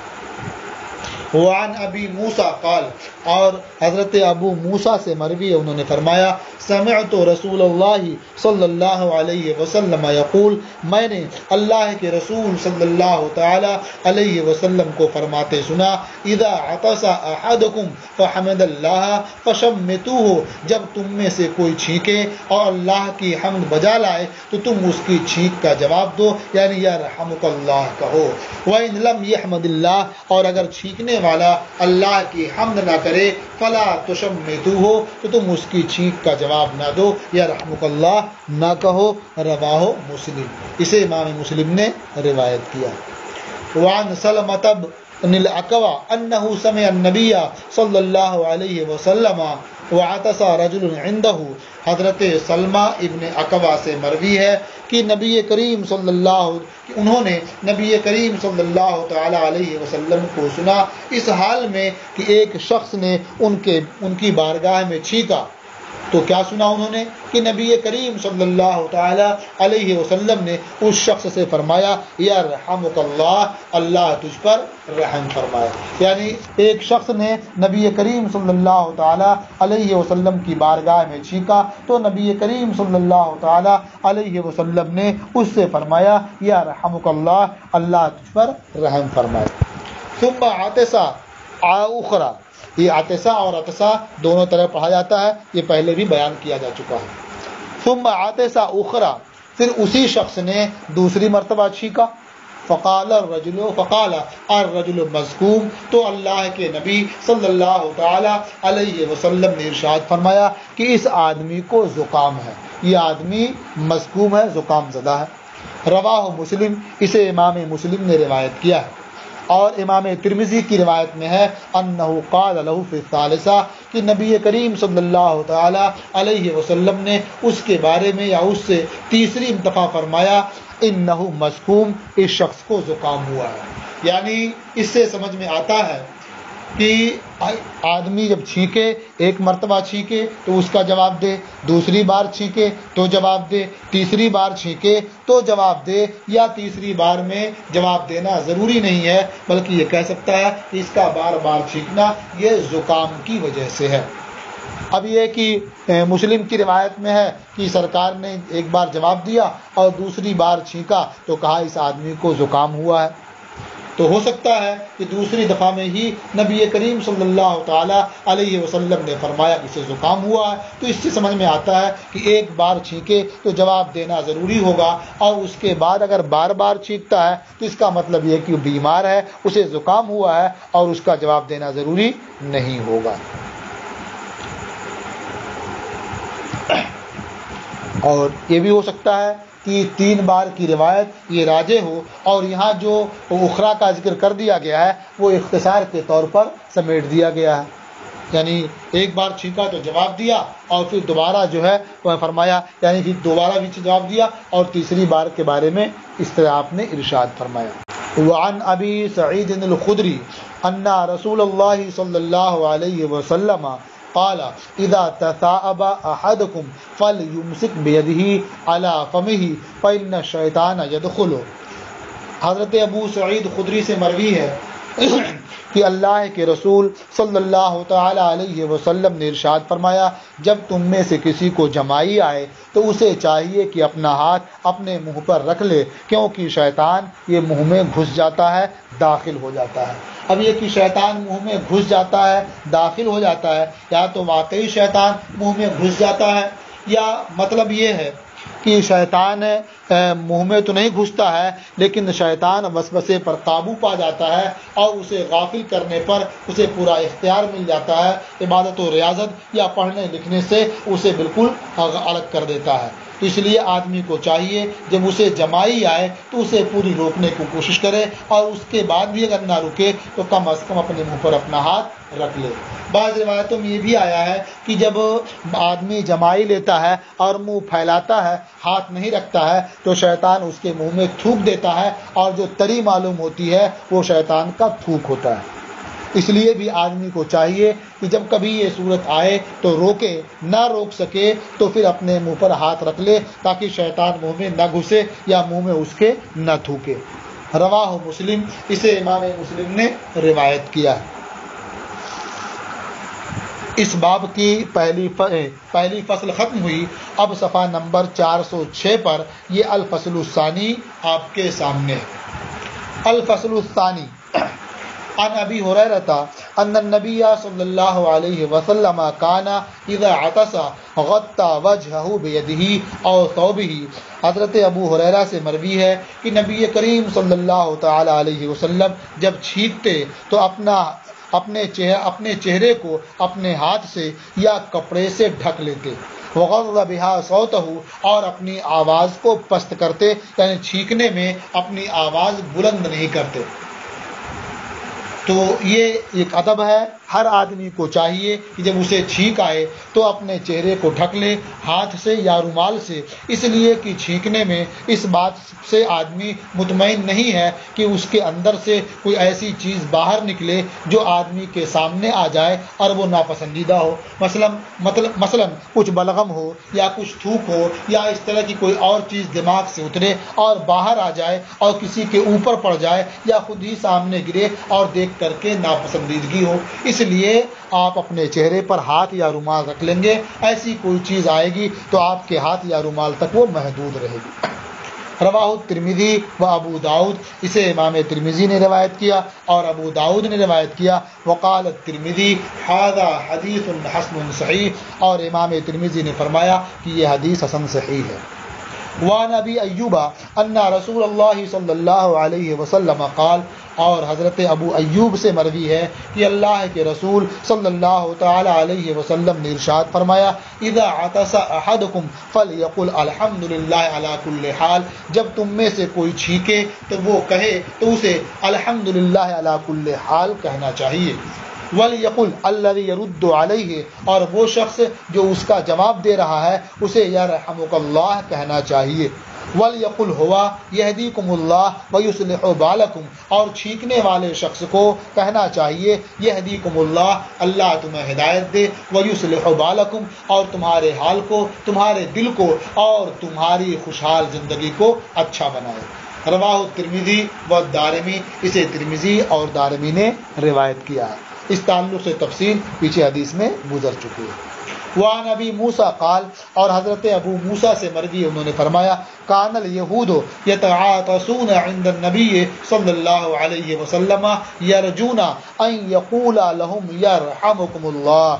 وعن ابی موسیٰ قال، اور حضرت ابو موسیٰ سے مروی ہے، انہوں نے فرمایا سمعت رسول اللہ صلی اللہ علیہ وسلم یقول، میں نے اللہ کے رسول صلی اللہ تعالی علیہ وسلم کو فرماتے سنا، اذا عطس احدکم فحمد اللہ فشمتوہ، جب تم میں سے کوئی چھینکے اور اللہ کی حمد بجا لائے تو تم اس کی چھینک کا جواب دو، یعنی یا رحمک اللہ کہو۔ وَإِن لَمْ يَحْمَدِ اللَّهِ، اور اگر چھینکنے والا اللہ کی حمد نہ کرے، فَلَا تُشَمِّتُوهُ، تو تم اس کی چھینک کا جواب نہ دو، یا رحمک اللہ نہ کہو۔ رواہ مسلم، اسے امام مسلم نے روایت کیا۔ وعن سلمۃ بن الاکوع انہ سمع النبی صلی اللہ علیہ وسلم وعطس رجل عنده، حضرت سلمہ ابن اکوع سے مروی ہے کہ نبی کریم صلی اللہ انہوں نے نبی کریم صلی اللہ تعالی علیہ وسلم کو سنا اس حال میں کہ ایک شخص نے ان کی بارگاہ میں چھینکا۔ تو کیا سنا انہوں نے کہ نبی کریم صلی اللہ تعالی علیہ وسلم نے اس شخص سے فرمایا یا رحمک اللہ، اللہ تجھ پر رحم فرمائے۔ یعنی ایک شخص نے نبی کریم صلی اللہ تعالی علیہ وسلم کی بارگاہ میں چھینکا تو نبی کریم صلی اللہ تعالی علیہ وسلم نے اس سے فرمایا یا رحمک اللہ، اللہ تجھ پر رحم فرمائے۔ ثم عطس اخرى، یہ عطسہ اور عطسہ دونوں طرح پڑھا جاتا ہے، یہ پہلے بھی بیان کیا جا چکا ہے۔ ثم عطس اخرى، پھر اسی شخص نے دوسری مرتبہ چھینکا۔ فقال الرجل مذکوم، تو اللہ کے نبی صلی اللہ تعالی علیہ وسلم نے ارشاد فرمایا کہ اس آدمی کو زکام ہے، یہ آدمی مذکوم ہے، زکام زدہ ہے۔ رواہ مسلم، اسے امام مسلم نے روایت کیا ہے۔ اور امام ترمذی کی روایت میں ہے انہ قال له فی الثالثہ، کہ نبی کریم صلی اللہ تعالی علیہ وسلم نے اس کے بارے میں یا اس سے تیسری دفعہ فرمایا انہ مسکوم، اس شخص کو زکام ہوا ہے۔ یعنی اس سے سمجھ میں آتا ہے کہ آدمی جب چھینکے، ایک مرتبہ چھینکے تو اس کا جواب دے، دوسری بار چھینکے تو جواب دے، تیسری بار چھینکے تو جواب دے، یا تیسری بار میں جواب دینا ضروری نہیں ہے بلکہ یہ کہہ سکتا ہے کہ اس کا بار بار چھینکنا یہ زکام کی وجہ سے ہے۔ اب یہ کہ مسلم کی روایت میں ہے کہ سرکار نے ایک بار جواب دیا اور دوسری بار چھینکا تو کہا اس آدمی کو زکام ہوا ہے۔ تو ہو سکتا ہے کہ دوسری دفعہ میں ہی نبی کریم صلی اللہ تعالی علیہ وسلم نے فرمایا کہ اسے زکام ہوا ہے، تو اس سے سمجھ میں آتا ہے کہ ایک بار چھینکے تو جواب دینا ضروری ہوگا، اور اس کے بعد اگر بار بار چھینکتا ہے تو اس کا مطلب یہ کہ وہ بیمار ہے، اسے زکام ہوا ہے اور اس کا جواب دینا ضروری نہیں ہوگا۔ اور یہ بھی ہو سکتا ہے کہ 3 بار کی روایت یہ راجح ہو، اور یہاں جو اخرا کا ذکر کر دیا گیا ہے وہ اختصار کے طور پر سمیٹ دیا گیا ہے، یعنی ایک بار چھینکا تو جواب دیا اور پھر دوبارہ جو ہے وہ فرمایا، یعنی پھر دوبارہ بھی جواب دیا اور تیسری بار کے بارے میں اس طرح آپ نے ارشاد فرمایا۔ وعن ابی سعید الخدری ان رسول اللہ صلی اللہ علیہ وسلم قال اذا تثاءب احدكم فليمسك بيده على فمه فإن الشيطان يدخل۔ حضرت ابو سعید خدری سے مروی ہے کہ اللہ کے رسول صلی اللہ تعالی علیہ وسلم نے ارشاد فرمایا جب تم میں سے کسی کو جمائی آئے تو اسے چاہیے کہ اپنا ہاتھ اپنے منہ پر رکھ لے، کیونکہ شیطان یہ منہ میں گھس جاتا ہے، داخل ہو جاتا ہے۔ اب یہ کہ شیطان منہ میں گھس جاتا ہے، داخل ہو جاتا ہے، یا تو واقعی شیطان منہ میں گھس جاتا ہے، یا مطلب یہ ہے کہ شیطان منہ میں تو نہیں گھستا ہے لیکن شیطان وسوسے پر قابو پا جاتا ہے اور اسے غافل کرنے پر اسے پورا اختیار مل جاتا ہے، عبادت و ریاضت یا پڑھنے لکھنے سے اسے بالکل الگ کر دیتا ہے۔ تو اس لیے آدمی کو چاہیے جب اسے جمائی آئے تو اسے پوری روکنے کی کوشش کرے، اور اس کے بعد بھی اگر نہ رکے تو کم از کم اپنے منہ پر اپنا ہاتھ رکھ لے۔ بعض روایتوں میں یہ بھی آیا ہے کہ جب آدمی جمائی لیتا ہے اور منہ پھیلاتا ہے، ہاتھ نہیں رکھتا ہے، تو شیطان اس کے منہ میں تھوک دیتا ہے، اور جو تری معلوم ہوتی ہے وہ شیطان کا تھوک ہوتا ہے۔ اس لیے بھی آدمی کو چاہیے کہ جب کبھی یہ صورت آئے تو روکے، نہ روک سکے تو پھر اپنے منہ پر ہاتھ رکھ لے تاکہ شیطان منہ میں نہ گھسے یا منہ میں اس کے نہ تھوکے۔ رواہ مسلم، اسے امام مسلم نے روایت کیا ہے۔ اس باب کی پہلی فصل ختم ہوئی. اب صفحہ نمبر 406 پر یہ الفصل الثانی آپ کے سامنے ہے. الفصل الثانی عن ابی ہریرہ ان النبی صلی اللہ علیہ وسلم کان اذا عطس غطى وجهه بيده او ثوبه. حضرت ابو ہریرہ سے مروی ہے کہ نبی کریم صلی اللہ تعالی علیہ وسلم جب چھینکتے تو اپنے چہرے کو اپنے ہاتھ سے یا کپڑے سے ڈھک لیتے. وغض بها صوته اور اپنی آواز کو پست کرتے، یعنی چھینکنے میں اپنی آواز بلند نہیں کرتے. تو یہ ایک ادب ہے. ہر آدمی کو چاہیے کہ جب اسے چھینک آئے تو اپنے چہرے کو ڈھک لے ہاتھ سے یا رومال سے، اس لیے کہ چھینکنے میں اس بات سے آدمی مطمئن نہیں ہے کہ اس کے اندر سے کوئی ایسی چیز باہر نکلے جو آدمی کے سامنے آ جائے اور وہ ناپسندیدہ ہو. مثلا کچھ بلغم ہو یا کچھ تھوک ہو یا اس طرح کی کوئی اور چیز دماغ سے اترے اور باہر آ جائے اور کسی کے اوپر پڑ جائے یا خود ہی سامنے گرے اور دیکھ کر کے ناپسندیدگی ہو. اس لیے آپ اپنے چہرے پر ہاتھ یا رومال رکھ لیں گے. ایسی کوئی چیز آئے گی تو آپ کے ہاتھ یا رومال تک وہ محدود رہے گی. رواہ الترمذی و ابو داؤد، اسے امام ترمذی نے روایت کیا اور ابو داؤد نے روایت کیا. وقال الترمذی ھذا حدیث حسن صحیح، اور امام ترمذی نے فرمایا کہ یہ حدیث حسن صحیح ہے. وعن ابی ایوب ان رسول اللہ صلی اللہ علیہ وسلم قال، اور حضرت ابو ایوب سے مروی ہے کہ اللہ کے رسول صلی اللہ تعالی علیہ وسلم نے ارشاد فرمایا، اذا عطس احدکم فلیقل الحمد للہ علی کل حال. جب تم میں سے کوئی چھینکے تو وہ کہے تو اسے الحمد للہ علی کل حال کہنا چاہیے. وَلْيَقُلْ الَّذِي يَرُدُّ عَلَيْهِ، اور وہ شخص جو اس کا جواب دے رہا ہے اسے یرحمک اللہ کہنا چاہیے. وَلْيَقُلْ هُوَ يَهْدِيكُمُ اللَّهُ وَيُصْلِحُ بَالَكُمْ، اور چھینکنے والے شخص کو کہنا چاہیے يَهْدِيكُمُ اللَّهُ، اللہ تمہیں ہدایت دے، وَيُصْلِحُ بَالَكُمْ، اور تمہارے حال کو، تمہارے دل کو اور تمہاری خوشحال زندگی کو اچھا بنائے. رواہ الترمذی والدارمی، اسے ترمذی اور دارمی نے روایت کیا ہے. اس تعلق سے تفصیل پیچھے حدیث میں گزر چکی ہے. وعن ابی موسیٰ قال، اور حضرت ابو موسیٰ سے مروی انہوں نے فرمایا، کان الیہود یتعاطسون عند النبی صلی اللہ علیہ وسلم یرجون ان یقول لهم یرحمکم اللہ.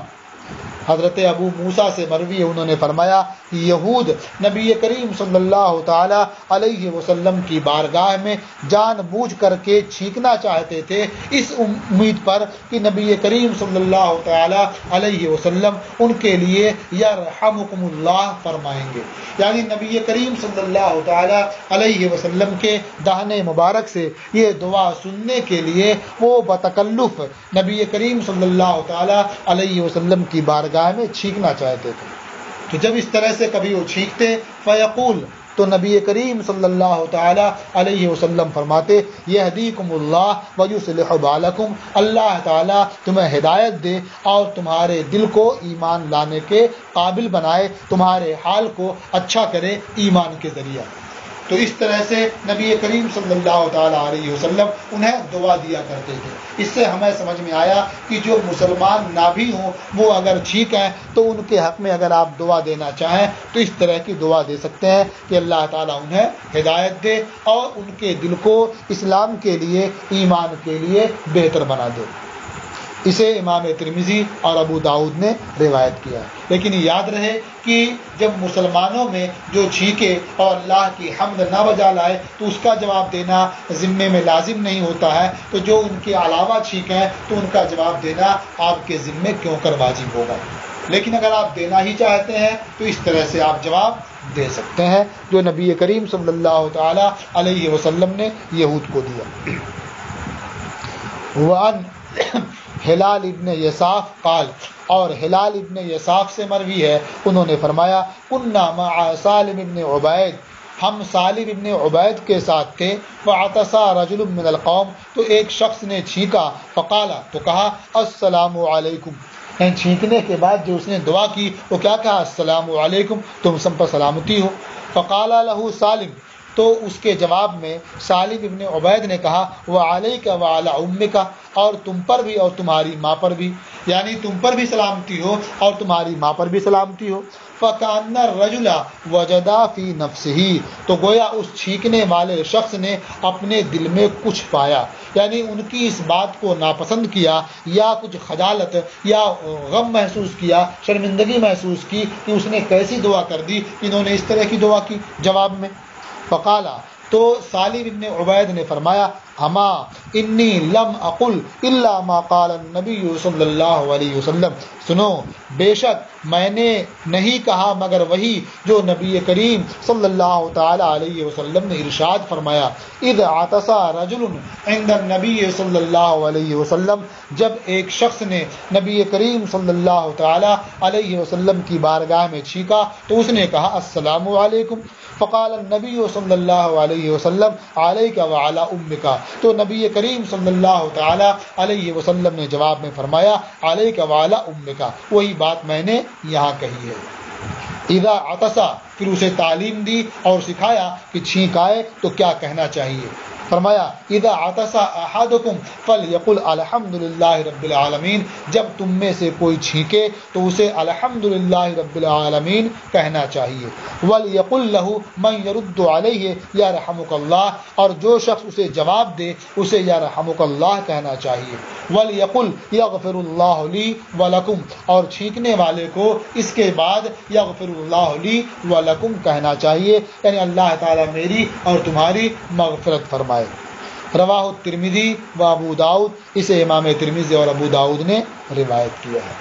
حضرت ابو موسیٰ سے مروی انہوں نے فرمایا کہ یہود نبی کریم صلی اللہ تعالی علیہ وسلم کی بارگاہ میں جان بوجھ کر کے چھینکنا چاہتے تھے، اس امید پر کہ نبی کریم صلی اللہ تعالی علیہ وسلم ان کے لیے یرحمکم اللہ فرمائیں گے. یعنی نبی کریم صلی اللہ تعالی علیہ وسلم کے دہنے مبارک سے یہ دعا سننے کے لیے وہ بتکلف نبی کریم صلی اللہ تعالی علیہ وسلم کی بارگاہ میں چھینکنا چاہتے تھے. تو جب اس طرح سے کبھی وہ چھینکتے فیقول، تو نبی کریم صلی اللہ تعالی علیہ وسلم فرماتے، یہدیکم اللہ ویصلح بالکم، اللہ تعالی تمہیں ہدایت دے اور تمہارے دل کو ایمان لانے کے قابل بنائے، تمہارے حال کو اچھا کرے ایمان کے ذریعہ. تو اس طرح سے نبی کریم صلی اللہ تعالیٰ علیہ وسلم انہیں دعا دیا کرتے تھے. اس سے ہمیں سمجھ میں آیا کہ جو مسلمان نہ بھی ہوں وہ اگر چھینکیں تو ان کے حق میں اگر آپ دعا دینا چاہیں تو اس طرح کی دعا دے سکتے ہیں کہ اللہ تعالیٰ انہیں ہدایت دے اور ان کے دل کو اسلام کے لیے، ایمان کے لیے بہتر بنا دے. اسے امام ترمذی اور ابو داؤد نے روایت کیا. لیکن یاد رہے کہ جب مسلمانوں میں جو چھینکے اور اللہ کی حمد نہ بجا لائے تو اس کا جواب دینا ذمے میں لازم نہیں ہوتا ہے، تو جو ان کے علاوہ چھینکیں تو ان کا جواب دینا آپ کے ذمے کیوں کر واجب ہوگا. لیکن اگر آپ دینا ہی چاہتے ہیں تو اس طرح سے آپ جواب دے سکتے ہیں جو نبی کریم صلی اللہ تعالی علیہ وسلم نے یہود کو دیا. وعن ہلال ابن یساف قال، اور ہلال ابن یساف سے مروی ہے انہوں نے فرمایا، کنا مع سالم ابن عبید، ہم سالم ابن عبید کے ساتھ تھے. فعطسا رجل من القوم، تو ایک شخص نے چھینکا، فقالا، تو کہا، السلام علیکم. یعنی چھینکنے کے بعد جو اس نے دعا کی وہ کیا کہا، السلام علیکم، تم سب پر سلامتی ہو. فقال له سالم، تو اس کے جواب میں سالم ابن عبید نے کہا وعلیک وعلی امک، اور تم پر بھی اور تمہاری ماں پر بھی، یعنی تم پر بھی سلامتی ہو اور تمہاری ماں پر بھی سلامتی ہو۔ فَكَأَنَّ الرَّجُلَ وَجَدَ فِي نَفْسِهِ، تو گویا اس چھینکنے والے شخص نے اپنے دل میں کچھ پایا، یعنی ان کی اس بات کو ناپسند کیا یا کچھ خجالت یا غم محسوس کیا، شرمندگی محسوس کی کہ اس نے کیسی دعا کر دی، انہوں نے اس طرح کی دعا کی جواب میں۔ فقالا، تو سالم ابن عبید نے فرمایا ہما انی لم اقل الا ما قال النبی صلی اللہ علیہ وسلم، سنو بے شک میں نے نہیں کہا مگر وہی جو نبی کریم صلی اللہ تعالی علیہ وسلم نے ارشاد فرمایا، اذ عطس رجل عند النبی صلی اللہ علیہ وسلم، جب ایک شخص نے نبی کریم صلی اللہ تعالی علیہ وسلم کی بارگاہ میں چھینکا تو اس نے کہا السلام علیکم، فقال النبی صلی اللہ علیہ وسلم علیک وعلی امک، تو نبی کریم صلی اللہ تعالی علیہ وسلم نے جواب میں فرمایا علیک وعلی امک، وہی بات میں نے یہاں کہی ہے۔ اذا عطسا، پھر اسے تعلیم دی اور سکھایا کہ چھینک آئے تو کیا کہنا چاہیے۔ فرمایا اذا عطس احدکم فلیقل الحمدللہ رب العالمین، جب تم میں سے کوئی چھینکے تو اسے الحمدللہ رب العالمین کہنا چاہیے۔ ولیقل لہ من یرد علیہ یرحمک اللہ، اور جو شخص اسے جواب دے اسے یرحمک اللہ کہنا چاہیے۔ ولیقل یغفر اللہ لی ولکم، اور چھینکنے والے کو اس کے بعد یغفر اللہ لی ولکم کہنا چاہیے، یعنی اللہ تعالیٰ میری اور تمہاری مغفرت فرمائے۔ رواہ الترمذی و ابو داؤد، اسے امام ترمذی اور ابو داؤد نے روایت کیا ہے۔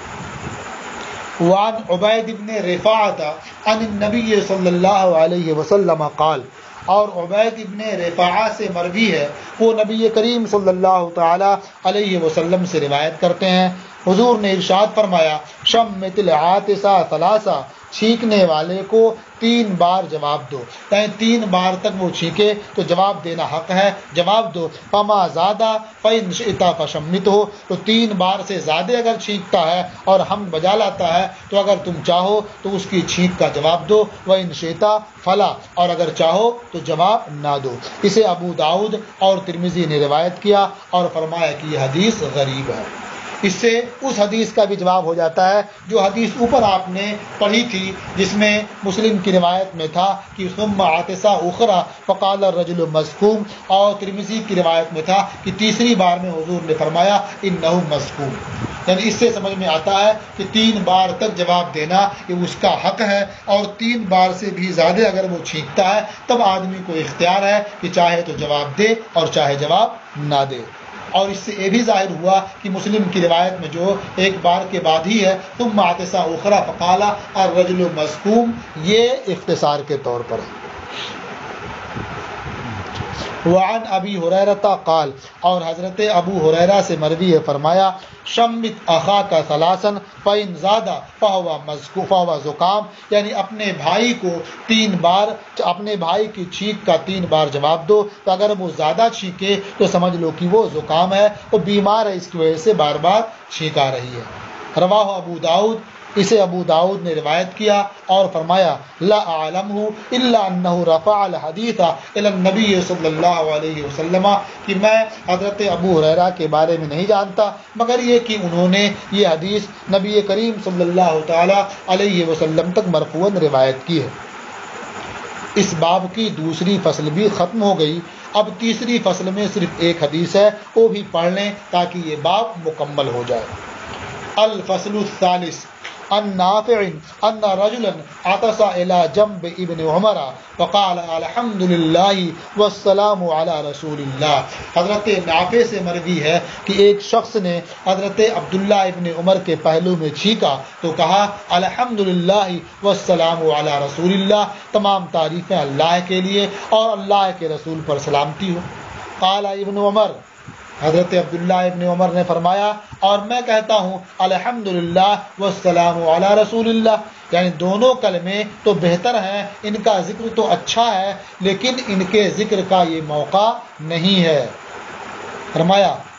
وعن عبید بن رفاعۃ عن النبی صلی اللہ علیہ وسلم قال، اور عبید ابن رفاعہ سے مروی ہے، وہ نبی کریم صلی اللہ تعالی علیہ وسلم سے روایت کرتے ہیں، حضور نے ارشاد فرمایا شمت العاطس ثلاثہ، چھینکنے والے کو 3 بار جواب دو، یعنی 3 بار تک وہ چھینکے تو جواب دینا حق ہے، جواب دو۔ فما زادہ فإن شئت فشمت، ہو تو 3 بار سے زیادہ اگر چھینکتا ہے اور حمد بجا لاتا ہے تو اگر تم چاہو تو اس کی چھینک کا جواب دو، وإن شئت فلا، اور اگر چاہو تو جواب نہ دو۔ اسے ابو داؤد اور ترمذی نے روایت کیا اور فرمایا کہ یہ حدیث غریب ہے۔ اس سے اس حدیث کا بھی جواب ہو جاتا ہے جو حدیث اوپر آپ نے پڑھی تھی، جس میں مسلم کی روایت میں تھا کہ ثم عطس اخرى فقال الرجل مسکوم، اور ترمذی کی روایت میں تھا کہ تیسری بار میں حضور نے فرمایا انہ مسکوم، یعنی اس سے سمجھ میں آتا ہے کہ 3 بار تک جواب دینا یہ اس کا حق ہے، اور 3 بار سے بھی زیادہ اگر وہ چھینکتا ہے تب آدمی کو اختیار ہے کہ چاہے تو جواب دے اور چاہے جواب نہ دے۔ اور اس سے یہ بھی ظاہر ہوا کہ مسلم کی روایت میں جو ایک بار کے بعد ہی ہے ثم عطس اخرى فقال الرجل مسکوم، یہ اختصار کے طور پر ہے۔ وعن ابی ہریرہ قال، اور حضرت ابو ہریرہ سے مروی ہے، فرمایا شمت اخاک ثلاثا فإن زاد فهو زکام، یعنی اپنے بھائی کو 3 بار، اپنے بھائی کی چھینک کا 3 بار جواب دو، تو اگر وہ زیادہ چھینکے تو سمجھ لو کہ وہ زکام ہے، وہ بیمار ہے، اس کی وجہ سے بار بار چھینک آ رہی ہے۔ رواہ ابو داؤد، اسے ابو داؤد نے روایت کیا اور فرمایا لا اعلمہ الا انہ رفع الحدیث الی النبی صلی اللہ علیہ وسلم، کہ میں حضرت ابو ہریرہ کے بارے میں نہیں جانتا مگر یہ کہ انہوں نے یہ حدیث نبی کریم صلی اللہ تعالی علیہ وسلم تک مرفوعاً روایت کی ہے۔ اس باب کی دوسری فصل بھی ختم ہو گئی، اب تیسری فصل میں صرف ایک حدیث ہے، وہ بھی پڑھ لیں تاکہ یہ باب مکمل ہو جائے۔ الفصل الثالث عن نافع ان رجلا عطس الى جنب ابن عمر وقال الحمد للہ والسلام علی رسول اللہ، حضرت نافع سے مروی ہے کہ ایک شخص نے حضرت عبداللہ ابن عمر کے پہلو میں چھینکا تو کہا الحمد للہ والسلام علی رسول اللہ، تمام تعریفیں اللہ کے لیے اور اللہ کے رسول پر سلامتی ہو۔ قال ابن عمر، حضرت عبداللہ ابن عمر نے فرمایا اور میں کہتا ہوں الحمدللہ والسلام علی رسول اللہ، یعنی دونوں کلمے تو بہتر ہیں، ان کا ذکر تو اچھا ہے لیکن ان کے ذکر کا یہ موقع نہیں ہے۔ فرمایا